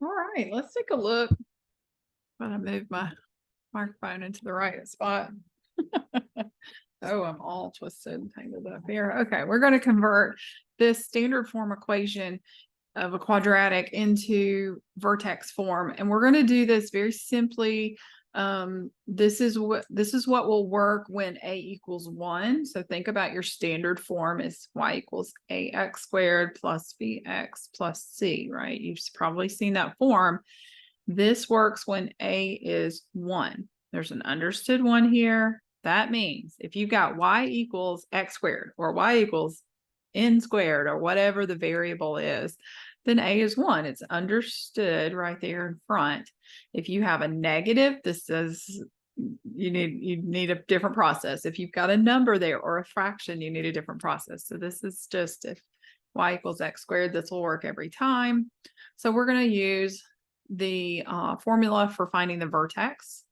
All right, let's take a look. I'm gonna move my microphone into the right spot. Oh, I'm all twisted and tangled up here. Okay, we're going to convert this standard form equation of a quadratic into vertex form, and we're going to do this very simply. This is what will work when a equals 1. So think about your standard form is y equals ax squared plus bx plus c, right? You've probably seen that form. This works when a is 1. There's an understood 1 here. That means if you've got y equals x squared or y equals n squared or whatever the variable is, then a is 1. It's understood right there in front. If you have a negative, this says you need a different process. If you've got a number there or a fraction, you need a different process. So this is just if y equals x squared, this will work every time. So we're going to use the formula for finding the vertex.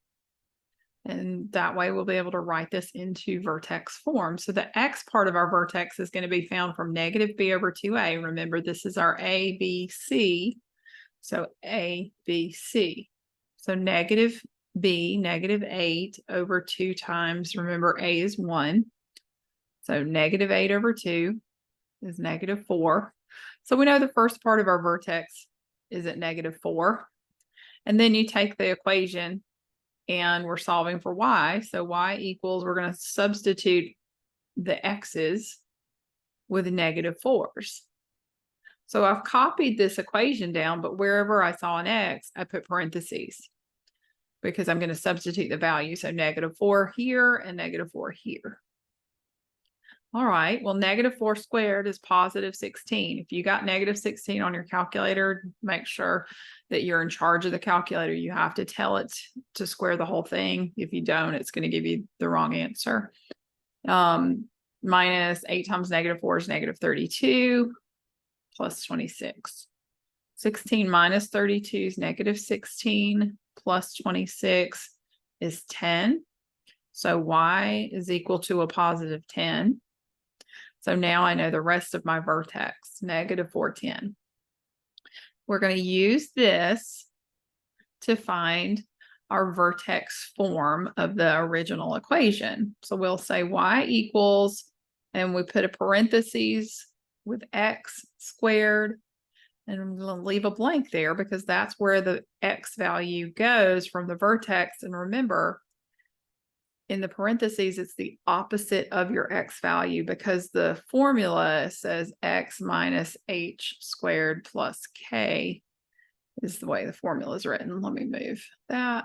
And that way we'll be able to write this into vertex form. So the x part of our vertex is going to be found from negative b over 2a. Remember, this is our a, b, c. So a, b, c. So negative b, negative 8 over 2 times, remember a is 1. So negative 8 over 2 is negative 4. So we know the first part of our vertex is at negative 4. And then you take the equation and we're solving for y. So y equals, we're going to substitute the x's with negative 4s. So I've copied this equation down, but wherever I saw an x, I put parentheses because I'm going to substitute the value. So negative 4 here and negative 4 here. All right, well, negative 4 squared is positive 16. If you got negative 16 on your calculator, make sure that you're in charge of the calculator. You have to tell it to square the whole thing. If you don't, it's going to give you the wrong answer. Minus 8 times negative 4 is negative 32 plus 26. 16 minus 32 is negative 16 plus 26 is 10. So y is equal to a positive 10. So now I know the rest of my vertex, negative 410. We're going to use this to find our vertex form of the original equation. So we'll say y equals, and we put a parentheses with x squared, and I'm going to leave a blank there because that's where the x value goes from the vertex. And remember, in the parentheses, it's the opposite of your x value because the formula says x minus h squared plus k is the way the formula is written. Let me move that.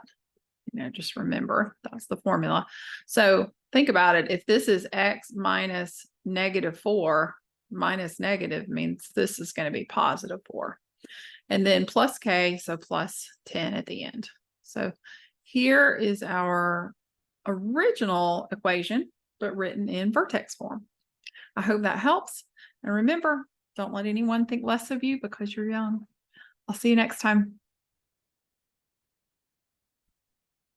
Just remember that's the formula. So think about it. If this is x minus negative 4 minus negative means this is going to be positive 4. And then plus k, so plus 10 at the end. So here is our original equation, but written in vertex form. I hope that helps. And remember, don't let anyone think less of you because you're young. I'll see you next time.